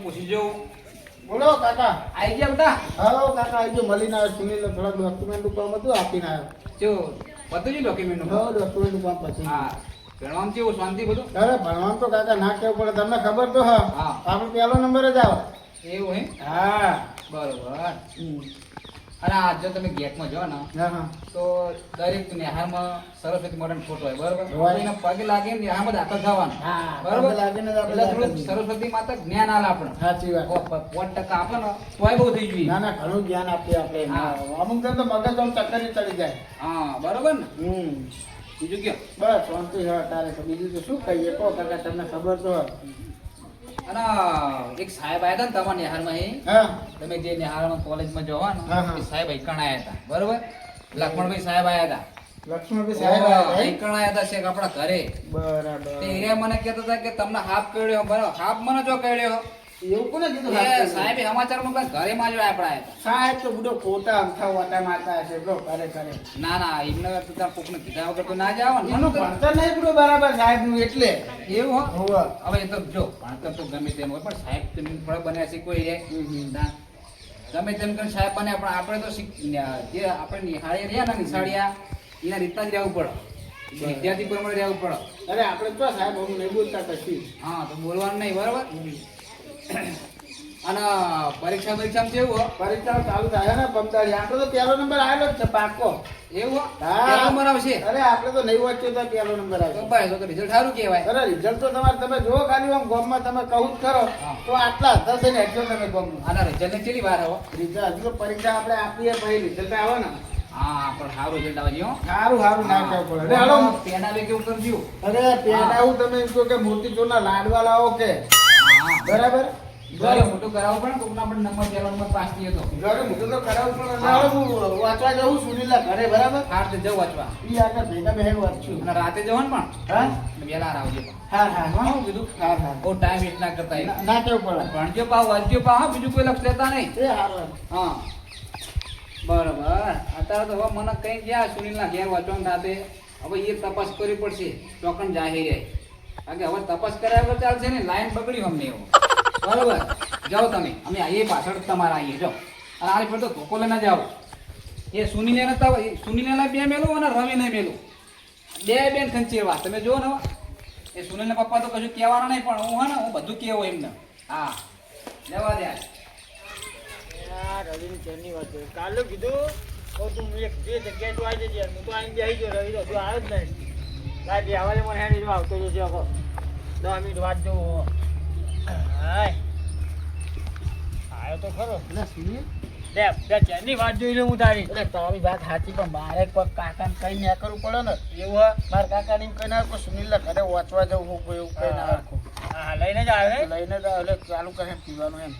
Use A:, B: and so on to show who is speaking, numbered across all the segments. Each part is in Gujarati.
A: પૂછી જોઉં.
B: બોલો કાકા.
A: આઈ ગયા બેટા?
B: હાલો કાકા આવી ગયો, મળીને આવ્યો. સુનિલ થોડાક ડોક્યુમેન્ટનું કામ હતું, આપીને આવ્યો.
A: જો બધું જ ડોક્યુમેન્ટનું.
B: હા, ડોક્યુમેન્ટનું કામ પછી.
A: હા, ભણવામાં કેવું શાંતિ બધું?
B: અરે ભણવાનું તો કાકા ના કેવું પડે, તમને ખબર તો હા.
A: હા.
B: આપણે પહેલો નંબર જ આવે.
A: એવું હે?
B: હા.
A: બરોબર. અને આ જો તમે ગેટમાં જો ને
B: હા હા.
A: તો દરેક નેહારમાં સરસ્વતી મોઢાનો ફોટો હોય, બરોબર?
B: હોય.
A: એના પગે લાગે ને નેહામાં દાખલ થવાનું.
B: હા,
A: બરોબર?
B: પગે લાગીને જ આપણે
A: એટલે થોડુંક
B: દાખલ થઈએ.
A: સરસ્વતી માતા જ્ઞાન આલે આપણે.
B: સાચી વાત.
A: 5% આપે ને તોય બહુ થઈ જોઈએ.
B: ના ના, ઘણું જ્ઞાન આપીએ આપણે.
A: હા.
B: અમુક જણ તો મગજ આમ ચક્કરી ચડી જાય.
A: હા, બરોબર ને? બીજું કયો?
B: બસ શાંતિ છે તારે તો. બીજું તો શું કહીએ કહો કાકા, તમને ખબર તો હોય.
A: અને એક સાહેબ આવ્યા હતા ને તમારા નિહારમાં અહીં.
B: હા.
A: તમે જે નિહારમાં કોલેજમાં જવાનું
B: હા, હા.
A: એ સાહેબ ઈકણ આવ્યા હતા, બરોબર? લક્ષ્મણભાઈ સાહેબ આવ્યા હતા.
B: લક્ષ્મણભાઈ સાહેબ આવ્યા હતા,
A: ઈકણ આવ્યા હતા શેખ આપણા ઘરે.
B: બરાબર.
A: તે એ મને કહેતા હતા કે તમને હાફ કર્યો, બરાબર? હાફ મને જો કર્યો.
B: એવું કોને કીધું?
A: એ સાહેબે સમાચારમાં બસ ઘરે માં જ આપણા આવ્યા હતા.
B: સાહેબ તો બુડો ખોટા અમથા વાટા મારતા હશે બ્રો, કરે કરે.
A: ના ના, એમને તો તાર કોકને કીધા વગર તો ના જાવ ને.
B: એનું ભણતર નહીં બુડો બરાબર સાહેબ નું, એટલે
A: એવું હો?
B: હોવે.
A: હવે એ તો જો ભણતર તો ગમે તેમ હોય, પણ સાહેબ તો થોડા બન્યા છે કોઈ રે ના. ગમે તેમ કરીને સાહેબ બને, પણ આપણે તો જે આપણે નિહાળીએ રહ્યા ને નિશાળિયા એના રીતના જ રહેવું પડે. વિદ્યાર્થી પ્રમાણે રહેવું પડે.
B: અરે આપણે તો સાહેબ હું નહીં બોલતા કશી.
A: હા, તો બોલવાનું નહીં, બરાબર? અને પરીક્ષામાં કેવું હો?
B: પરીક્ષા ચાલુ થાય ને પમદારી. આપણે તો પહેલો નંબર આવેલો જ છે પાકો.
A: એવું હો?
B: હા.
A: પહેલો નંબર આવશે.
B: અરે આપણે તો નહીં વાંચ્યો તો પહેલો નંબર
A: તો
B: આવે.
A: ભાઈ તો રિઝલ્ટ સારું કહેવાય.
B: અરે રિઝલ્ટ તો તમારે તમે જુઓ ખાલી આમ ગામમાં તમે કહું જ કરો
A: હા.
B: તો આટલા હશે ને એકદમ તમે ગામમાં.
A: આના રિઝલ્ટની કેટલી વાર આવો?
B: રિઝલ્ટ હજુ તો પરીક્ષા આપણે આપીએ પછી રિઝલ્ટ આવે ને.
A: હા, પણ સારું રિઝલ્ટ આવે છે હો.
B: સારું સારું ના કહેવું પડે. અરે હાલો.
A: પેના બે કેવું કરજો.
B: અરે પેલા હું તમે એમ કહો કે મોતીચૂરના લાડવા લાવો કે
A: હા.
B: બરાબર.
A: ઘરે મોટું કરાવવું પડે ને, કોકના પણ નંબર પહેલો નંબર પાસ થયો તો.
B: ઘરે મોટું તો કરાવવું પણ ના હું વાંચવા જવું સુનીલા ઘરે બરાબર.
A: હાર તો જવું વાંચવા.
B: ઈ આગળ ભેગા બહેન વાંચશું.
A: અને રાતે જવાનું પણ
B: હા
A: વહેલા આવજો પણ.
B: હા હા હા
A: હું કીધું
B: હા હા
A: બહુ ટાઈમ વેસ્ટ ના કરતા
B: ના- ના કેવું પડે.
A: ભણજો પાવ વાંચજો પાવ હા, બીજું કોઈ લક્ષ લેતા નહીં.
B: એ હારું.
A: હા, બરાબર. અત્યારે તો હવે મને કઈ ગયા સુનિલના ઘેર વાંચવાનું રાતે. હવે એ તપાસ કરવી પડશે ચોકન જાહેર રહે. કારણ કે હવે તપાસ કર્યા વગર ચાલશે ને, લાઈન બગડી અમને એવું. બરોબર, જાઓ તમે, અમે આવીએ પાછળ તમારા આવીએ જાઓ. અને આ પર તો ધોકો લઈને જાઓ. એ સુનીને નતા, સુનીને બે મેલું અને રવિને મેલું, બે બેન ખંચેરવા. તમે જુઓ ને હવે. એ સુનિલના પપ્પા તો કશું કહેવાના નહીં, પણ હું હે ને હું બધું કહેવું એમને. હા, લેવા દે.
B: રવિની ચેનની વાત છે. કાલે કીધું તો તું એક જે જગ્યાએ તું આવી જજે. હું તો આઈને બેસી ગયો. રવિ તો હજુ આવ્યો જ નહીં. લાય બે હવાલે મને હેડી જો આવતો જશે આખો 10 મિનિટ વાત જો. હાય આવ્યો તો ખરો. એટલે સુનિલ લે બે ચેનની વાત જોઈ લે હું તારી. એટલે તારી વાત સાચી, પણ મારે કોઈ કાકાને કઈ ના કરવું પડે ને. એવું હા, મારા કાકાને એમ કઈ ના કોઈ સુનિલના ઘરે વાંચવા જવું હું કોઈ એવું કઈ ના રાખું. હા, લઈને જ આવે. લઈને જ આવે એટલે ચાલુ કરે એમ પીવાનું એમ.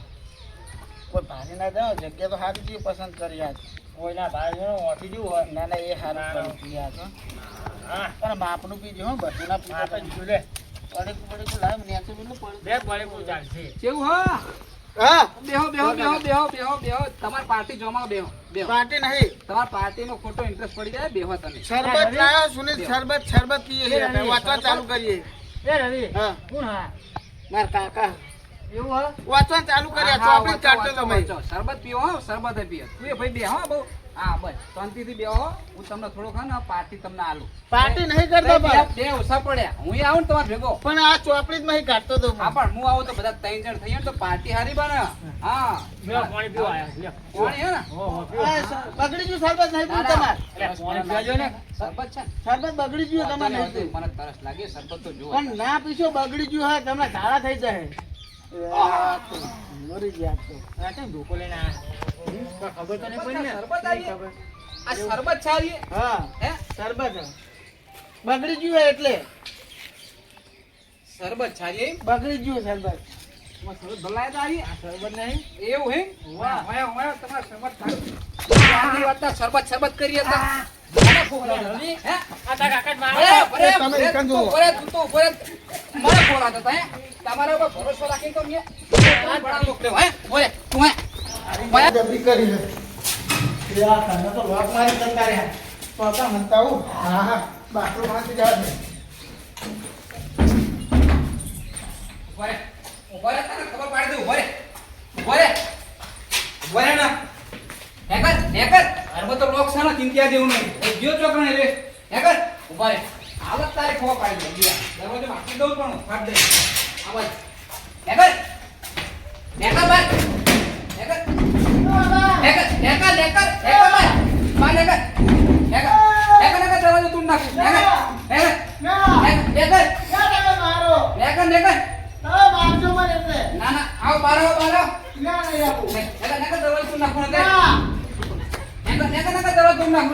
B: કોઈ ભારે ના જાઓ, જગ્યા તો સારી ચીજ પસંદ કરી આજ. કોઈના ભાઈ ઓછી જેવું હોય. ના ના, એ સારું કરી આજ. હા, પણ માપનું પીજો હો, બધું ના પીજો. પડીકું લાવ ને તો પેલું પડી બે પડીકું ચાલશે.
A: કેવું હા?
B: હા,
A: બેહો બેહો બેહો બેહો બેહો બેહો. તમારી પાર્ટી જોમાં બેહો બેહો.
B: પાર્ટી નહીં.
A: તમારી પાર્ટીનો ખોટો ઇન્ટરેસ્ટ પડી જાય, બેહો તમે.
B: શરબત લાયો સુનિલ, શરબત શરબત પીએ છે. વાંચવા ચાલુ કરીએ.
A: એ રવિ,
B: હા,
A: કોણ હા?
B: મારા કાકા
A: એવું હા?
B: વાંચવા ચાલુ કર્યા. ચોપડી કાઢતો તમે.
A: શરબત પીવો હો, શરબત પીવો. તું એ ભાઈ બેહો બહુ. હા, બસ શાંતિથી બેહો. હું તમને થોડોક હા ને પાર્ટી તમને આલું.
B: પાર્ટી નહીં કરતા
A: બે
B: પણ.
A: બે ઓછા પડ્યા. હું આવું ને તમારે ભેગો.
B: પણ આ ચોપડી જ નહીં કાઢતો તો.
A: હા, પણ હું આવું તો બધા 3 જણ થઈએ ને તો પાર્ટી હારી બને. હા,
B: પાણી પીવા આયા.
A: પાણી હે ને?
B: બગડી ગયું શરબત નહીં પીવું તમારે.
A: પાણી પીવાજો ને. શરબત છે ને?
B: શરબત બગડી ગયું તમારે નહીં પીવું.
A: મને તરસ લાગે, શરબત તો જો.
B: પણ ના પીશો બગડી ગયું હોય તમને ઝાડા થઈ જાય. મરી ગયા તો. આ કેમ ધોકો લઈને આયા? ખબર તો નહીં પડી ને.
A: શરબત આવી? આ શરબત છે આવી?
B: હા,
A: હે?
B: શરબત બગડી ગયું હોય એટલે.
A: શરબત છારી
B: બગડી ગયું શરબત.
A: શરબત ભલાય તો આવી?
B: આ શરબત નહીં.
A: એવું હે? વાહ વાહ વાહ, તમાર શરબત છારી. આટલી વાત તો શરબત કરીએ તો મારા ફોલા હે?
B: આ તારા કાકા જ મારે.
A: બરે
B: તમે એકન જુઓ.
A: તું તો બરે મારા ફોલા હતા હે? તમારા ઉપર ભરોસો રાખીને તો મેં બડા મોકલ્યો હે? બોલે તું હે?
B: આ ડબરી કરી છે. યા તને તો લોક મારી જતા રહ્યા. તો હતા મનતા હું. હા હા, બાટલો માંથી જવા દે.
A: ઉભા રે તને ખબર પાડી દઉં. ઉભા રે. બોલે બોલે ના હેકર અરે તો લોક છે ને ચિંતા જેવું નહીં એ ગયો ચોકણે રે હેકર ઉભા રે આવત તારે ખો પાડી દે દરવાજો માટી દઉં પણ ફાટ દે આવાજ હેકર બાર હેકર દરવાજો તું નાખ ના આવ બાર દરવાજો તું નાખો દરવાજો તું નાખો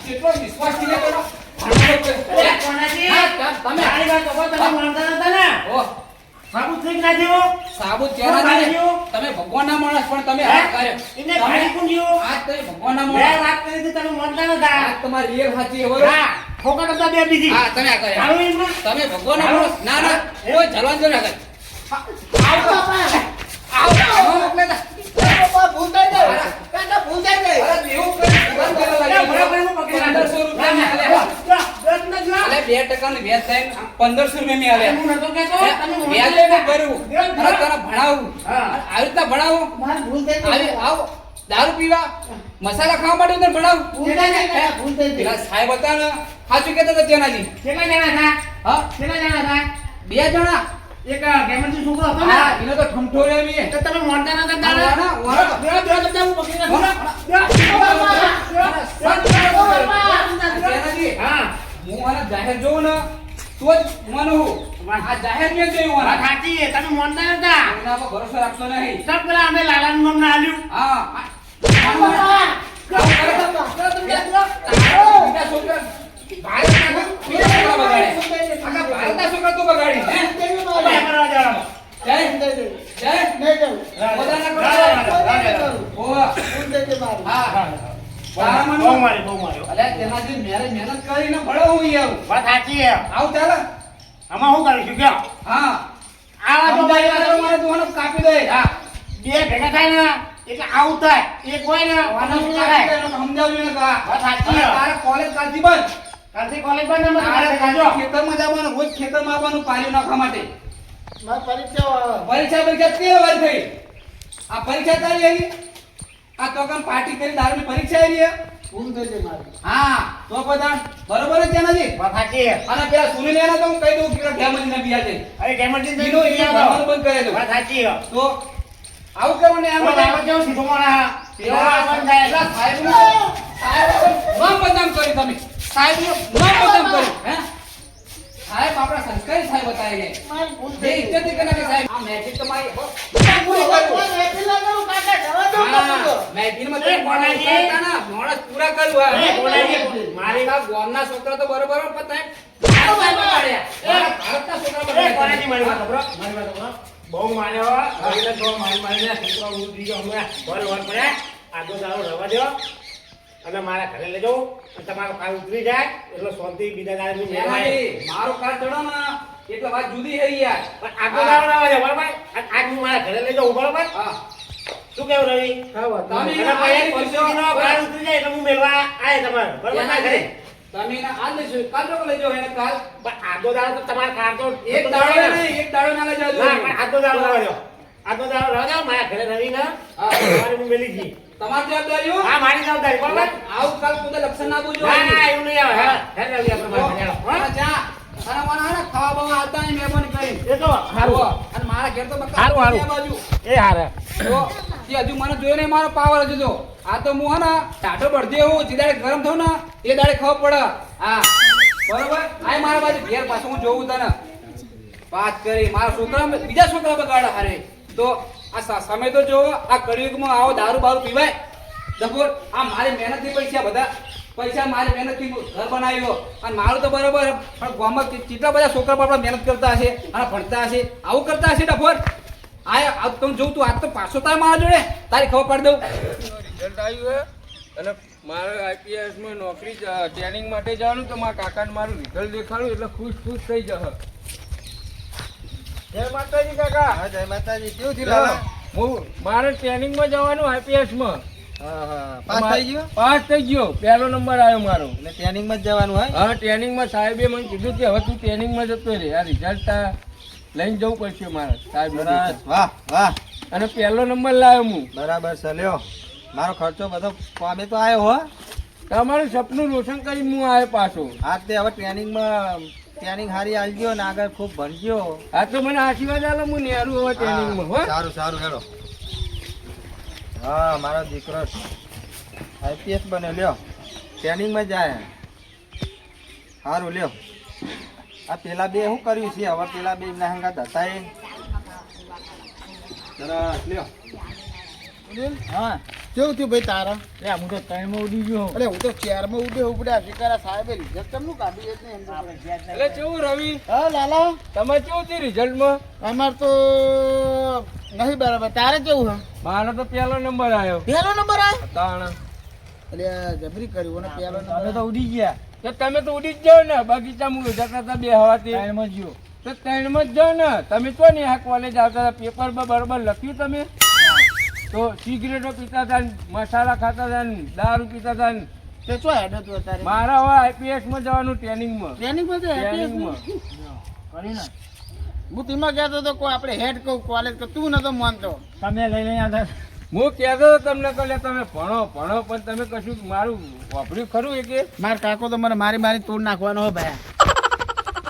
A: કેટલો વિશ્વાસ થી કરો સાબુત તમે ભગવાનના માણસ પણ તમે આ કર્યો આજ તમે ભગવાનના માણસ આજ તમારી એક હાથી હોય હા તમે આ કર્યો તમે ભગવાનના માણસ ના કોઈ જલવાન જો ના દારૂ પીવા મસાલા ખાવા માટે ભણાવું પેલા સાહેબ હતા ને સાચું કેતા હતા તેનાજી
B: કેટલા જણા
A: હા
B: હતા
A: 2 જણા
B: એક ગેમરજી છોકરો હતો ને
A: હા એનો તો ઠમઠો રે મી
B: તો તમે મોંટા ના દાદા
A: હું આના જાહેર જોઉં ને તો જ માનું આ જાહેર મેં જોયું
B: સાચી તમે મોંટા નતા
A: એના પર ભરોસો રાખતો નહીં
B: સબ પેલા અમે લાલાનું નામ ના આલ્યું
A: હા મહેનત કરીને ભણો હું
B: વાત સાચી
A: આવું ચાલે
B: આમાં શું કરીશું કયો
A: હા
B: આવા તો ભાઈ
A: તું કાપી દે હા
B: બે ભેગા થાય ને એટલે આવું થાય એક હોય ને
A: સમજાવ્યું ને
B: વાત સાચી
A: તારે કોલેજ કાલથી બંધ
B: કાલથી કોલેજ બંધ અમે તારે ખાજો
A: ખેતરમાં જવાનું રોજ ખેતરમાં આવવાનું પાણી નાખવા માટે
B: પરીક્ષા
A: પરીક્ષા કેવી વાર થઈ આ પરીક્ષા તારી આવી આ તો કામ પાર્ટી કરી દારૂની પરીક્ષા આવી
B: ભૂલ થઈ ગઈ મારી
A: હા તો બધા બરોબર જ છે નથી
B: વાત સાચી
A: અને પેલા સુની લેના તો હું કહી દઉં કે ગેમજી ના બિયા છે
B: અરે ગેમરજી
A: બીનો એ ભણવાનું બંધ કરે
B: વાત સાચી
A: તો આવું કરવાનું એમ
B: આમાં કેવું સીધો મારા એવા બંધ થાય
A: પેલા સાહેબ નામ બદનામ કરી તમે સાહેબ નામ બદનામ કરી હે સાહેબ આપણા સંસ્કારી સાહેબ બતાવે છે
B: મારી ભૂલ
A: જે
B: થઈ
A: ઇજ્જત કરે કે સાહેબ આ મેજિક તમારી પૂરી કરું મેજિકમાં તે
B: કોનાજી?
A: મોણસ પૂરા કરું
B: એ કોનાજી?
A: મારી આ ગામના છોકરા તો બરોબર પણ તમે ભારતના છોકરા
B: એ કોનાજી મારી વાત
A: બરોબર
B: સાંભળો? મારી વાત સાંભળો? બહુ માન્યો એટલે તો મારીને છોકરો ઉતરી ગયો હમણાં વર પડે આગો દાડો રવા દો અને મારા ઘરે લઈ જાઓ અને તમારો કાલ ઉતરી જાય એટલે શાંતિ બીજા દાડે
A: મારો કાર ચડો ને એટલે વાત જુદી છે યાર
B: પણ આગો દાડો રવા દો બરાબર અને આજ હું મારા ઘરે લઈ જાઉં બરાબર
A: હા
B: શું કેવું રવિ
A: તમે
B: અને પછી પરિસ્થિતિનો કાળ ઉતરી જાય એટલે હું મેળવા આય તમારે બરાબર ના ઘરે
A: તમે ના આજ લઈશું કાલ લોકો લઈ જાઓ એને કાલ
B: પણ આગો દાડો તો તમારા કાર તો
A: એક દાડો નહીં એક દાડો ના લઈ જાજો
B: ના પણ આગો દાડો રવા દો આગો દાડો રવા દો મારા ઘરે રવિ ના તમારે હું મેલી જી
A: તમારી જવાબદારી હો
B: હા મારી જવાબદારી બરાબર
A: આવું કાલ કોઈ લક્ષણ ના બોલજો
B: ના ના એવું નહીં આવે હે રવિ આપણે મારા ઘરે આવો.
A: હા જા અને મને હે ને ખાવા બાવા આવતા નહીં મહેમાન કરી
B: એ તો હારું
A: અને મારા ઘેર તો
B: હારું, હારું.
A: બે બાજુ
B: એ હારે
A: તો એ હજુ મને જોયો નહીં મારો પાવર હજુ તો આ તો હું હે ને ટાઢો બળદે હું જે દાડે ગરમ થયું ને એ દાડે ખબર પડે હા બરોબર આય મારા બાજુ ઘેર પાછું હું જોઉં તને વાત કરી મારા છોકરા બીજા છોકરા બગાડા હારે તો આ સમય તો જો આ કળિયુગમાં આવો દારૂ બારૂ પીવાય જબોર આ મારી મહેનતથી પૈસા મારી મહેનતથી ઘર બનાવ્યો અને મારું તો બરોબર પણ ગામમાં કેટલા બધા છોકરા આપણા મહેનત કરતા હશે અને ભણતા હશે આવું કરતા હશે ડફોર આ તમે જોઉં તું આજ તો પાછો તાર મારા જોડે તારી ખબર પાડી દઉં
C: રિઝલ્ટ આવ્યું છે અને મારે આઈપીએસમાં નોકરી ટ્રેનિંગ માટે જવાનું તો મારા કાકાને મારું રિઝલ્ટ દેખાડું એટલે ખુશ થઈ જશે. જય માતાજી કાકા.
B: જય માતાજી કેવું
C: હું મારે ટ્રેનિંગમાં જવાનું આઈપીએસમાં
B: હા હા પાસ થઈ ગયો
C: પાસ થઈ ગયો, પહેલો નંબર આવ્યો મારો.
B: એટલે ટ્રેનિંગમાં જ જવાનું હોય
C: હા, ટ્રેનિંગમાં સાહેબે મને કીધું કે હવે તું ટ્રેનિંગમાં જતો રહે, આ રિઝલ્ટ લઈને જવું પડશે મારે સાહેબ.
B: સરસ વાહ વાહ
C: અને પહેલો નંબર લાવ્યો હું.
B: બરાબર છે લ્યો મારો ખર્ચો બધો પામે તો આવ્યો હો
C: તમારું સપનું રોશન કરી હું આવ્યો પાછો.
B: આ તે હવે ટ્રેનિંગ હારી આલજો ને આગળ ખૂબ ભણજો
C: આ તો મને આશીર્વાદ આલો, હું નેરું હવે ટ્રેનિંગમાં હો.
B: સારું સારું હેલો હા મારો દીકરો આઈપીએસ બને લ્યો ટ્રેનિંગમાં જાય સારું લ્યો આ પેલા બે શું કર્યું છે હવે પેલા બે એમના હંગાત હતા એ સરસ લ્યો
D: હા કેવું થયું ભાઈ તારા હું તો ત્રણમાં ઉડી ગયો અરે હું તો ચારમાં ઉડ્યો ઉપડ્યા શિકારા સાહેબે રિઝલ્ટ કેમનું કાઢ્યું જ નહીં
C: એટલે કેવું રવિ,
D: હા લાલા
C: તમે કેવું થયું રિઝલ્ટમાં?
D: અમાર તો નહીં બરાબર તારે કેવું હે
C: મારો તો પહેલો નંબર આવ્યો.
D: પહેલો નંબર આવ્યો
C: તાણ
D: એટલે જબરી કર્યું અને પહેલો નંબર તો ઉડી ગયા
C: તો તમે તો ઉડી જ જાઓ ને, બગીચામાં જતા હતા બે હવાથી.
D: ત્રણમાં જ ગયો
C: તો ત્રણમાં જ જાઓ ને. તમે તો ને આ કોલેજ આવતા હતા, પેપર બરોબર લખ્યું તમે? તો સિગરેટો પીતા હતા ને, મસાલા ખાતા હતા ને, દારૂ પીતા હતા ને.
D: તે શું હેડો તું અત્યારે
C: મારા હવે આઈપીએસમાં જવાનું ટ્રેનિંગમાં.
D: ટ્રેનિંગમાં છે
C: ટ્રેનિંગમાં.
D: કરી ના હું તેમાં કહેતો હતો કોઈ આપણે હેડ કહું કોલેજ કે તું નતો માનતો તમે લઈ લઈ આવ્યા
C: હું કહેતો હતો તમને કહે તમે ભણો ભણો, પણ તમે કશું મારું વાપર્યું ખરું એ કે?
D: માર કાકો તો મને મારી મારી તોડ નાખવાનો હો ભાઈ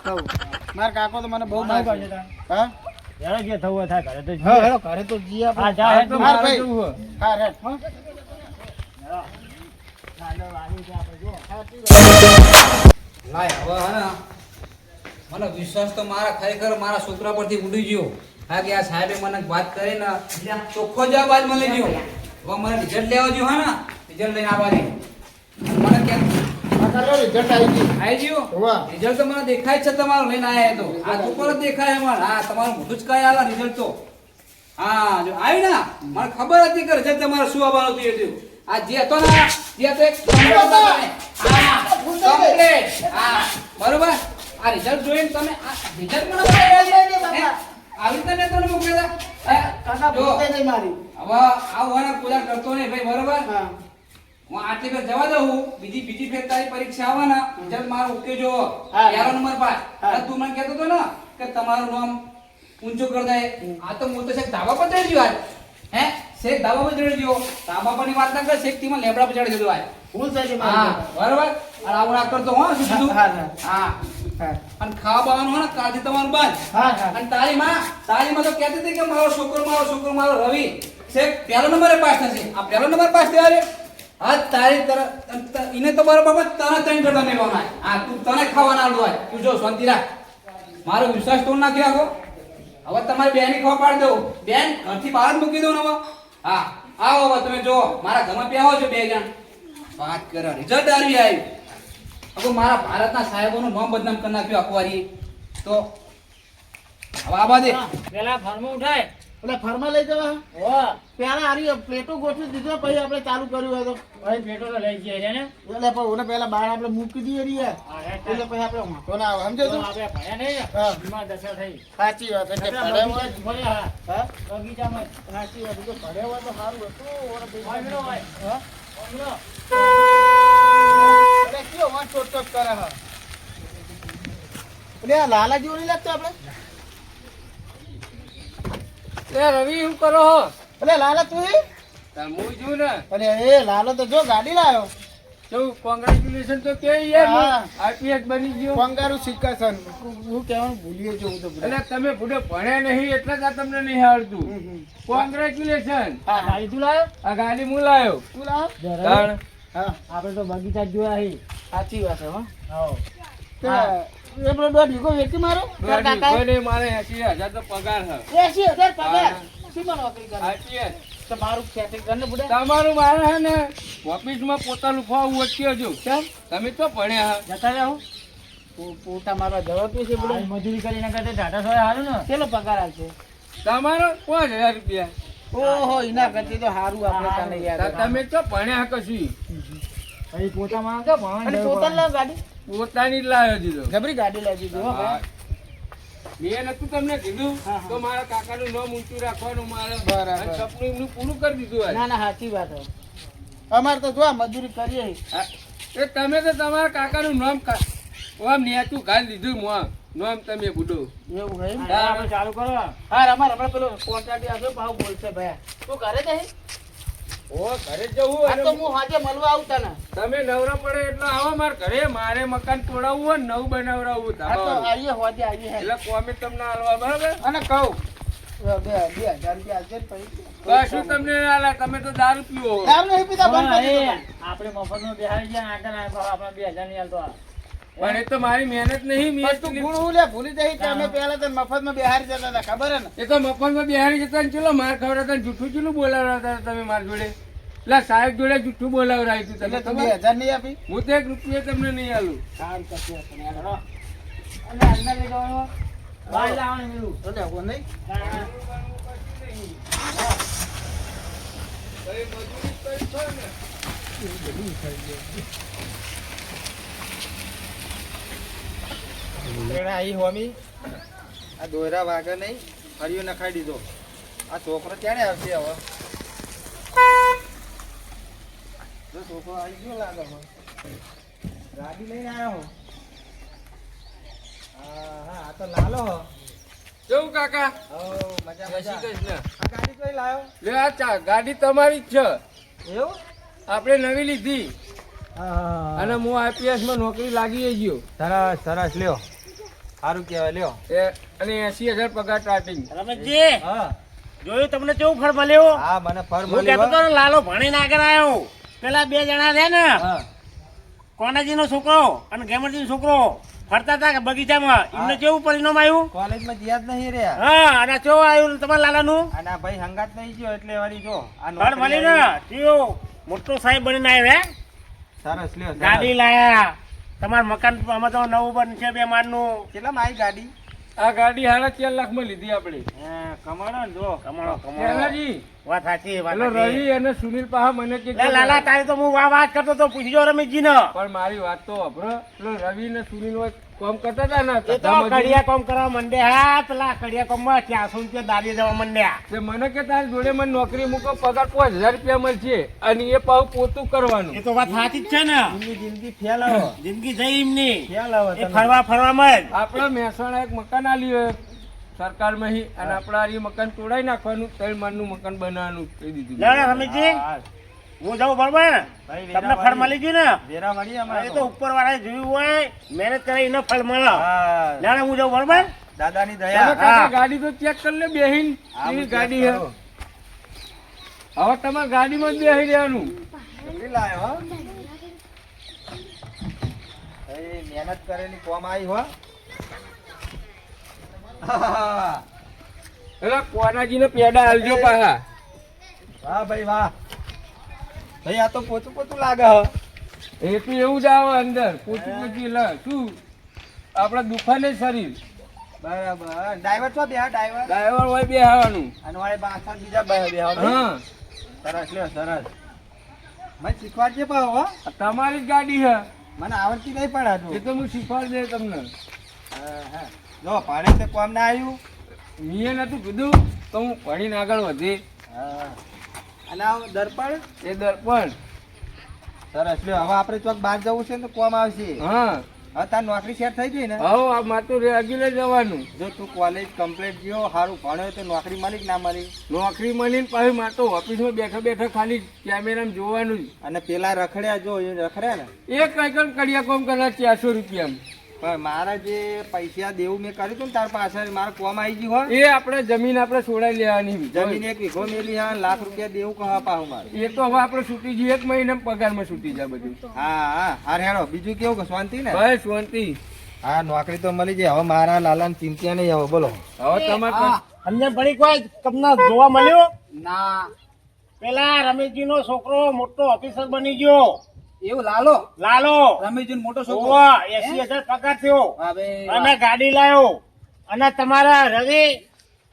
D: કહું માર કાકો તો મને બહુ માર હા
B: જે થવું થાય ઘરે તો
D: હા હેડો ઘરે તો જી આપણે
B: હા, જા,
C: આ
B: હેડ
C: તો
B: તો
C: મારે
D: ભાઈ.
C: જવું છે.
D: હા હેડ હા
A: લાય હવે હે ને મને વિશ્વાસ તો મારા ખરેખર મારા છોકરા પરથી ઉડી ગયો. હા કે આ સાહેબે મને વાત કરી ને એટલે ચોખ્ખો જવાબ આજ મળી ગયો. હવે મને રિઝલ્ટ લેવા ગયો હે ને રિઝલ્ટ લઈને આવવા દે. મને કેમ
D: રિઝલ્ટ આવી ગયું
A: આવી ગયું
D: વાહ
A: રિઝલ્ટ તો મને દેખાય જ છે તમારું લઈને આયા તો આ તો ઉપર જ દેખાય મને. હા તમારું મોઢું જ કાંઈ આલા રિઝલ્ટ તો હા જો આવી ને મને ખબર હતી કે રિઝલ્ટ તમારે શું આવવાનું હતું. આ જે હતો ને જે તો એક complete હતો તમે. હા complete. હા બરોબર આ રિઝલ્ટ જોઈને તમે આ રિઝલ્ટ મને આવી રીતે મેં તમને મોકલ્યા હતા.
D: કાકા
A: જો,
D: ભૂતે નહીં મારી
A: હવે આવવાના પૂજા કરતો નહીં ભાઈ બરોબર.
D: હા
A: હું આટલી ફેર જવા દઉં બીજી ફેર તારી પરીક્ષા આવવાના રિઝલ્ટ મારું ઓકે જો
D: હા.
A: પહેલો નંબર પાસ.
D: હા.
A: અને તું મને કહેતો હતો ને કે તમારું નામ ઊંચું કરી દે. આ તો હું તો શેખ ધાબા પર ચડી ગયો આજ. હે શેખ ધાબા પર ચડી ગયો. ધાબા પરની વાત ના કર શેખ થી મને લેબડા પર ચડી ગયો આજ.
D: ભૂલ થઈ ગઈ
A: હા
D: મારી
A: બરોબર. અને આવું ના કરતો હો શું કીધું?
D: હા, હા.
A: હા
D: હા
A: અને ખાવા બાવાનું હોય ને કાલથી તમારું બંધ.
D: હા હા
A: અને તારી માં તો કહેતી હતી કે મારો છોકરો મારો રવિ શેખ પહેલો નંબરે પાસ થશે. આ પહેલો નંબર પાસ થયો રે. હા તારી એને તો બરોબર તને ત્રણ કરતા મેળવાના. હા તું તને ખાવાના આલું હોય. તું જો શાંતિ રાખ. મારો વિશ્વાસ તોડ નાખ્યો આખો. હવે તમારી બેન ખવા પાડી દઉં. બેન ઘરથી બહાર જ મૂકી દઉં ને હવે. હા આવો હવે તમે જો મારા ઘરમાં બે આવો છો બે જણ વાત કરો રિઝલ્ટ આવી આવ્યું. હવે મારા ભારતના સાહેબોનું નામ બદનામ કરી નાખ્યું અખબારી તો હવે આ બાજુ
B: પેલા ફાર્મ ઉઠાય
D: એટલે ફરમા લઈ જવા પેલા આરી પ્લેટો ગોઠવી દીધો પછી આપણે ચાલુ કર્યું હોય તો
B: ભાઈ પેટો તો લઈ ગયા છે ને
D: એટલે પણ ઓને પેલા બહાર આપણે મૂકી દઈએ રીએ એટલે પછી આપણે વાંધો ના આવે સમજો
B: તો
D: તું
B: આપણે ભણ્યા નહીં ને
D: હા.
B: એમાં દશા થઈ
D: સાચી વાત એટલે
B: આપણે
D: પડે હોય
B: ભણ્યા,
D: હા
B: બગીચામાં
D: સાચી વાત તો પડે હોય તો સારું હતું ઓને
B: વાંદરો હોય.
D: હા
B: વાંદરો.
D: અરે કયો વાં ચોટ કરે હા એટલે આ લાલા જેવું નહીં લાગતું આપણે
C: એ રવિ શું કરો હો?
D: એટલે લાલા તું
C: તાર હું છું ને.
D: અરે એ લાલો તો જો ગાડી લાવ્યો
C: કેવું કોંગ્રેચ્યુલેશન તો કે યાર
D: હા.
C: આઈપીએસ બની ગયો.
D: પંગારું સિક્કાસન હું કહેવાનું ભૂલીએ છું હું તો
C: એટલે તમે ભૂડે ભણ્યા નહીં એટલે જ આ તમને નહીં આવડતું. કોંગ્રેચ્યુલેશન.
D: હા હા
B: ગાડી તું લાવ્યો?
C: આ ગાડી હું લાવ્યો.
D: તું લાવ
C: તાણ.
D: હા
B: આપણે તો બગીચા જ જોયા હી.
D: સાચી વાત છે હો
B: આવો.
D: તે એ પેલો દોઢ વીઘો વેચી મારો તાર કાકા
C: કોઈને મારે 80,000 તો પગાર છે.
D: 80,000 પગાર
C: હા.
D: શીમાં નોકરી કરે
C: આઈપીએસ.
D: તો મારું ખેતી કરને બુડે
C: તમારું મારે હે ને ઓફિસમાં પોતાનું ફોર્મ વચ્ચે જો.
D: કેમ
C: તમે તો ભણ્યા હા.
B: જતા જાઓ.
D: પોતા મારવા જવાતું છે બુડે
B: આ મજૂરી કરીને કરતા ટાટા સોય હારું ને.
D: કેટલો પગાર આવશે
C: તમારો 5,000 રૂપિયા.
D: ઓહો એના કરતી તો સારું આપણે તને યાર
C: તમે તો ભણ્યા કશું.
B: પછી પોતામાં કે ભણવાની
D: અને
B: જરૂર
D: પોતાને લાવ ગાડી
C: પોતાની જ લાવ્યો દીધો.
D: જબરી ગાડી લાવી દીધી હો
C: હા.
D: ભાઈ
C: મેં નતું તમને કીધું
D: હા, હા.
C: તો મારા કાકાનું નામ ઊંચું રાખવાનું મારે
D: બરાબર.
C: અને સપનું એમનું પૂરું કરી દીધું આજ.
D: ના ના સાચી વાત હે અમારે તો જો આ મજૂરી કરીએ.
C: હા, એ તમે તો તમારા કાકાનું નામ ઓમ નેતું ઘાલ દીધું મોં નામ તમે બુડો.
D: એવું હોય એમ?
B: હા, આપણે ચાલુ કરો.
D: હા અમારે હમણાં પેલો કોન્ટ્રાક્ટ આવ્યો ભાવ બોલશે ભાઈ. તું ઘરે જાય?
C: ઓ ઘરે જવું
D: આ
C: અને
D: તો હું હાજે મળવા આવતા ને.
C: તમે નવરા પડે એટલે આવો માર ઘરે. મારે મકાન તોડાવવું હોય ને નવું બનાવડાવવું
D: આ તો
C: ધાબાવાળું.
D: આવીએ હોજે આવીએ હે.
C: એટલે કોમે તમને હાલવા બરાબર.
D: અને કહું 2,000 રૂપિયા આવશે ને પછી
C: કશું તમને ના આલે, તમે તો દારૂ પીવો.
D: દારૂ નહીં પીતા, બંધ
B: હા,
D: કરી
B: એ
D: દીધું.
B: આપણે મફતનું બેહાડી ગયા આગળ આપણે 2000 ની હાલતો આ.
C: પણ એ તો મારી મહેનત નહીં.
D: પણ તું ગુણ લે ભૂલી જાય કે અમે પહેલા તો મફતમાં બેહારી જતા હતા, ખબર હે ને?
C: એ તો મફતમાં બિહારી જતા ને ચલો માર ખવડાવતા ને જૂઠું ચેલું બોલાવતા હતા તમે માર જોડે. એટલે સાહેબ જોડે જૂઠું બોલાવરાયું હતું તમે
D: એટલે તું
C: ખબર?
D: 2,000 નહીં આપી?
C: હું તો 1 રૂપિયા તમને નહીં આલું.
D: સારું કરશે આપણે યાર, હો.
B: અને અંદર લઈ જવાનું. બહાર લાવવાનું પેલું.
D: તો લેવો નહીં?
B: હા.
D: આઈ હોમી આ દોયરા વાગે નહીં, ફરીઓ નખાઈ દીધો. આ છોકરો ક્યારે આવશે હવે? જો છોકરો આવી ગયો લાગે હવે. ગાડી લઈને આવ્યો હો. હા હા, આ તો લાલો હો.
C: કેવું કાકા?
D: હો, મજા
C: જય
D: મજા.
C: શ્રી કૃષ્ણ.
D: આ ગાડી કઈ લાયો?
C: લે આ ગાડી તમારી જ છે.
D: એવું?
C: આપણે નવી લીધી
D: હા
C: અને હું આઈપીએસ માં નોકરી લાગી ગયો.
D: સરસ સરસ, લ્યો. સારું કહેવાય, લ્યો.
C: અને 80,000 પગાર સ્ટાર્ટિંગ.
B: રમેશજી,
D: હા
B: જોયું તમને કેવું ફળ મળ્યો?
D: હા, મને ફર
B: હું કહેતો હતો ને, લાલો ભણીને આગળ આવ્યો. પેલા 2 જણા રહ્યા ને,
D: હા
B: કોનાજીનો છોકરો અને ગેમરજીનો છોકરો ફરતા હતા બગીચામાં. એમને કેવું પરિણામ આવ્યું?
D: કોલેજમાં જીયાદ નહીં રહ્યા.
B: હા, અને કેવું આવ્યું તમારા લાલાનું?
D: અને આ ભાઈ હંગાત નહીં ગયો એટલે વળી જો આ
B: ફળ મળી ને, કેવું મોટો સાહેબ બનીને આવ્યો હે?
D: સરસ, લ્યો.
B: ગાડી લાયા. તમારું મકાન અમે તો નવું બનશે 2 માળનું.
D: કેટલામાં આવી ગાડી?
C: આ ગાડી 4.5 લાખ માં લીધી આપણે.
D: કમાણો ને જો.
B: કમાણો કમાણો.
C: પહેલાજી
B: વાત સાચી, વાત
C: પેલો
B: સાચી.
C: રવિ અને સુનિલ પાહા મને કે
B: લે લાલા, તારી તો હું વાત કરતો તો પૂછજો રમેશજી ને.
C: પણ મારી વાત તો સાંભળો. પેલો રવિ ને સુનિલ વચ્ચે કામ કરતા હતા ને,
B: એ તો
C: ધંધા મજૂરી.
B: કડિયા કામ કરવા માંડ્યા. હા, પેલા કડિયા કામ માં 400 રૂપિયા દાડી દેવા માંડ્યા.
C: તે મને કે તારી જોડે મને નોકરી મૂકો, પગાર 5,000 રૂપિયા મળશે અને એ પાછું પોતું કરવાનું.
B: એ તો વાત સાચી જ છે ને.
D: એમની જિંદગી ફેલાવો.
B: જિંદગી જઈ એમની.
D: ફેલાવો
B: એ
D: તમે.
B: ફરવા ફરવામાં જ.
C: આપડે મહેસાણા એક મકાન આલ્યું સરકાર માં, અને આપડે આ મકાન તોડાઈ નાખવાનું, 3 માળનું મકાન બનાવવાનું કહી દીધું.
B: લે રમેશજી,
D: હા,
B: હું જાઉં બરોબર ને?
D: ભાઈ,
B: તમને ફળ મળી ગયું ને?
D: વેરા વળી અમારે
B: એ
D: તો.
B: તો ઉપર વાળા જોયું હોય, મહેનત કરે એને ફળ મળે.
D: હા,
B: લે હું જાઉં બરોબર?
D: દાદાની
C: તમે
D: દયા.
C: કાકા ગાડી તો ચેક કરી લે બેહીન.
D: હા,
C: કેવી
D: હું
C: ગાડી
D: check
C: હે?
D: કરું.
C: હવે તમારે ગાડીમાં જ બેહી રહેવાનું.
D: જલ્દી લાયો, હો. એ મહેનત કરેલી કોમ આવી હો. હા,
C: એટલે કોનાજી ને પેડા આલજો પાછા.
D: વાહ ભાઈ વાહ. ભાઈ આ તો પોતું પોતું લાગે હો.
C: એ તો એવું જ આવે અંદર પોચી પોચી લે શું આપડા દુખાને શરીર.
D: બરાબર. ડ્રાઈવર છો બે? ડ્રાઈવર
C: ડ્રાઈવર હોય બેહવાનું.
D: અને વાળે પાછળ બીજા બે બે.
C: હા,
D: સરસ, લ્યો સરસ. મને શીખવાડજે પાછો, હો.
C: આ તમારી જ ગાડી હે.
D: મને આવડતી નહીં પણ
C: એ
D: હતું.
C: તો હું શીખવાડી દે તમને.
D: જો ભાડે તે કોમ ના આવ્યું.
C: મેં નતું કીધું તો હું ભણીને આગળ વધી.
D: અને આ દર્પણ
C: એ દર્પણ.
D: સરસ, લ્યો. હવે આપણે ચોક બહાર જવું છે ને તો કોમ આવશે.
C: હા,
D: હવે તાર નોકરી સેટ થઈ ગઈ ને?
C: હવે આ માતું રેગ્યુલર જવાનું.
D: જો તું કોલેજ કમ્પ્લીટ ગયો, સારું ભણ્યો તો નોકરી મળી કે ના મળી?
C: નોકરી મળીને પાછી માતો ઓફિસમાં બેઠા બેઠા ખાલી કેમેરામાં જોવાનું જ.
D: અને પેલા રખડ્યા, જો એ રખડ્યા ને.
C: એક કઈ કડિયા કોમ કરવા 400 રૂપિયા.
D: પણ મારા જે પૈસા દેવું મેં કર્યું હતું ને તાર પાછળ મારે કોમ આવી ગયું હોય.
C: એ આપણે જમીન આપણે છોડાઈ લેવાની.
D: જમીન 1 વીઘો મેલી હા, લાખ રૂપિયા દેવું કહા પાહું મારે.
C: એ તો હવે આપણે છૂટી જઈએ 1 મહિના પગારમાં છૂટી જાય બધું.
D: હા હા, હાર હેડો. બીજું કેવું કે શાંતિ ને?
C: ભાઈ શાંતિ.
D: હા, નોકરી તો મળી જાય. હવે મારા લાલાને ચિંતા નહીં. હવે બોલો.
C: હવે તમારે
B: અમને ભણી કોઈ તમને જોવા મળ્યો?
A: ના
B: પેલા રમેશજી નો છોકરો મોટો ઓફિસર બની ગયો.
A: એવું લાલો
B: લાલો
A: રમેશજી નો મોટો છોકરો.
B: ઓવા, 80,000 પગાર થયો.
A: હવે
B: અને ગાડી લાયો. અને તમારા રવિ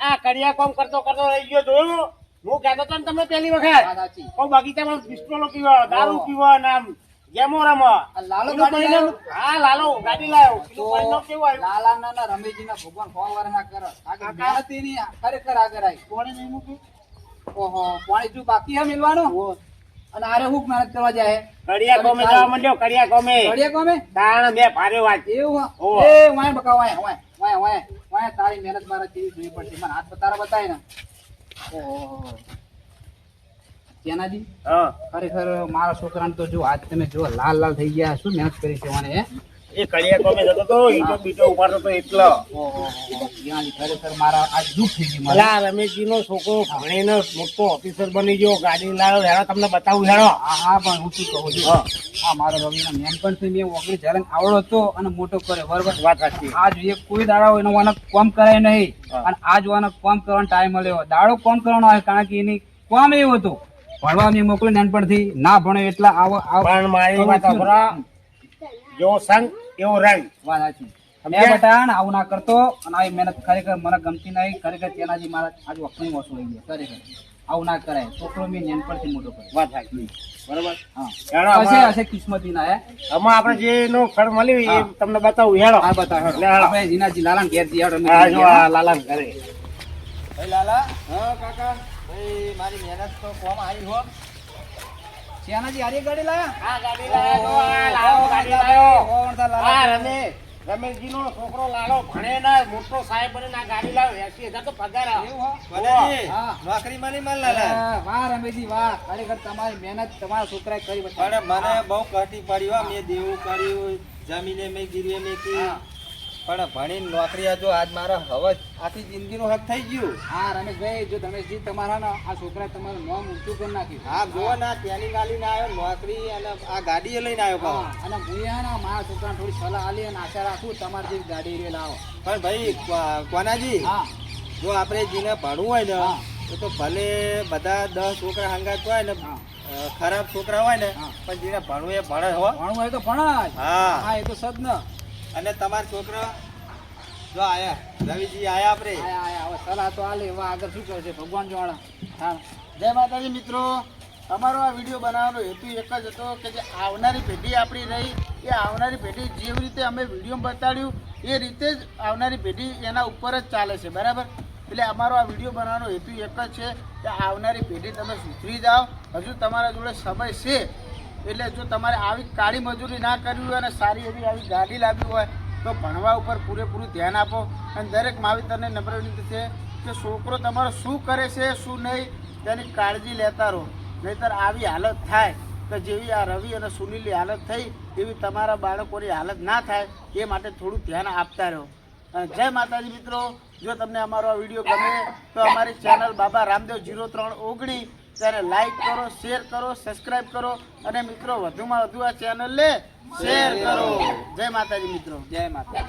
B: આ કડિયા કામ કરતો કરતો રહી ગયો, જોયું? હું કહેતો હતો ને તમને પહેલી વખત,
A: વાત સાચી.
B: કોઈ બગીચામાં પિસ્તોલો પીવા, દારૂ પીવા, ને આમ ગેમો રમવા.
A: આ લાલો
B: એનું
A: ગાડી
B: પરિણામ-
A: લાયો?
B: હા, લાલો ગાડી લાયો.
A: તો
B: એનું પરિણામ કેવું આવ્યું?
A: લાલાના ના રમેશજીના ભગવાન ફોવાર ના કરે. આગળ મહેનતી ની ખરેખર આગળ આવી.
B: કોણે નહીં મૂક્યું?
A: ઓહો, પાણી જો બાકી હે મિલવાનો. અને આરે હું મહેનત કરવા જાય
C: કડિયા કોમે જવા માંડ્યો, કડિયા કોમે.
A: ઘડિયા કોમે
C: તાણ બે ભારે વાત.
A: એવું
C: ઓહો.
A: એ વાય બકા વાય તારી મહેનત મારા કેવી જોવી પડશે મને હાથ બતારા બતાય ને ઓહો જેનાજી
C: હા.
A: ખરેખર મારા છોકરાને તો જો આજ તમે જો લાલ લાલ થઈ ગયા શું મહેનત કરી છે મને હે
C: એ કડિયા કોમે જતો તો, ઈટો બીટો ઉપાડતો તો એટલો.
A: ઓહો જેનાજી ખરેખર મારા આજ દુઃખ થઈ ગયું મારે
C: પેલા રમેશજીનો છોકરો ભણીને મોટો ઓફિસર બની ગયો, ગાડી લાવ્યો. હેડો તમને બતાવું, હેડો.
A: હા પણ હું શું કહું છું
C: હા.
A: આ મારો રવિના મેન પણ છે મેં ઓગળી જલન આવડો હતો અને મોટો કર્યો બરોબર
C: વાત સાચી.
A: આજ એ કોઈ દાડો એનો વાને કોમ કરાય નહીં
C: હા.
A: અને આજ વાને કોમ કરવાનો ટાઈમ મળ્યો દાડો કોમ કરવાનો આવે કારણ કે એની કોમ એવું હતું ભણવા મેં મોકલી નાનપણથી ના ભણે એટલા
C: પણ મારી વાત સાંભળો. જેવો સંગ એવો રંગ.
A: વાત સાચી મેં બેટા ને આવું ના કરતો અને આવી મહેનત ખરેખર મને ગમતી નહીં ખરેખર તેનાથી મારા આજ વખતની વસ્તુ થઈ ગયા ખરેખર આવું ના કરાય છોકરો મેં નાનપણથી મોટો કર્યો
C: વાત સાચી. બરોબર.
A: હા
C: હેડો
A: હશે
C: આમાં-
A: હશે કિસ્મતી ના હે
C: આમાં આપણે જે એનું ફળ મળ્યું એ
A: હા.
C: તમને બતાવું, હેડો.
A: આ બતાવો
C: લે, હેડો.
A: આપણે જીનાજી લાલાને ઘેર જઈએ હેડો, અમે
C: હા,
A: જઈએ.
C: જો આ લાલાને ઘરે.
B: ભાઈ લાલા હા કાકા ભાઈ મારી મહેનત તો કોમ આવી હો
A: શેનાજી હારી ગાડી લાયા
C: આ ગાડી લાવ્યો, જો આ લાલો ગાડી લાવ્યો.
A: ઓવરતા લાલા.
C: આ રમેશજીનો છોકરો લાલો ભણે ના મોટો સાહેબ બને ના ગાડી લાવ્યો. 80,000 તો પગાર આવે.
A: એવું હો?
B: ભલે
A: હા.
B: નોકરી માની માલ લાલા
A: વાહ રમેશજી વાહ ખરેખર તમારી મહેનત તમારા છોકરાએ કરી બતાવી.
B: પણ મને બહુ કટી પડી હો મેં દેવું કર્યું જમીને મેં ગીરવે મેં કી
A: હા.
B: પણ ભણીને નોકરી આ જો આજ મારા હવે આખી જિંદગીનું હક થઈ ગયું
A: હા રમેશભાઈ જો રમેશજી તમારા ને આ છોકરાએ તમારું નામ ઊંચું કરી નાખ્યું
B: હા જુઓ ને ટ્રેનિંગ આલીને આવ્યો નોકરી અને આ ગાડી લઈને આવ્યો
A: હા,
B: પાછો.
A: અને હું યા ને મારા છોકરાને થોડી સલાહ આલી અને આશા રાખું તમારી જેવી ગાડી રે લાવો
B: પણ ભાઈ કોનાજી
A: હા
B: જો આપણે જેને ભણવું હોય ને
A: હા.
B: તો ભલે બધા 10 છોકરા હંગાત હોય ને
A: હા.
B: ખરાબ છોકરા હોય ને
A: હા.
B: પણ જેને ભણવું એ ભણે હો
A: ભણવું હોય તો ભણાય
B: હા
A: હા એ તો સદ ને
B: અને તમારા છોકરા જો આયા રવિજી આયા આપણે
A: આયા આયા હવે સલાહ તો આલે હવે આગળ શું કરે છે ભગવાન જાણે હા
D: જય માતાજી મિત્રો, અમારો આ વિડીયો બનાવવાનો હેતુ એક જ હતો કે જે આવનારી પેઢી આપણી રહી એ આવનારી પેઢી જેવી રીતે અમે વિડીયો બતાડ્યું એ રીતે જ આવનારી પેઢી એના ઉપર જ ચાલે છે બરાબર. એટલે અમારો આ વિડીયો બનાવવાનો હેતુ એક જ છે કે આવનારી પેઢી તમે સુધરી જાઓ. હજુ તમારા જોડે સમય છે એટલે જો તમારે આવી કાળી મજૂરી ના કરવી હોય અને સારી એવી આવી ગાડી લાવવી હોય તો ભણવા ઉપર પૂરેપૂરું ધ્યાન આપો. અને દરેક માવતરને નમ્ર વિનંતી છે કે છોકરો તમારો શું કરે છે શું નહીં તેની કાળજી લેતા રહો, નહીંતર આવી હાલત થાય કે જેવી આ રવિ અને સુનિલની હાલત થઈ એવી તમારા બાળકોની હાલત ના થાય એ માટે થોડું ધ્યાન આપતા રહો. અને જય માતાજી મિત્રો, જો તમને અમારો આ વિડીયો ગમે તો અમારી ચેનલ બાબા રામદેવ 0319 તેને લાઈક કરો, શેર કરો, સબસ્ક્રાઈબ કરો અને મિત્રો વધુમાં વધુ આ ચેનલને શેર કરો. જય માતાજી મિત્રો.
A: જય માતા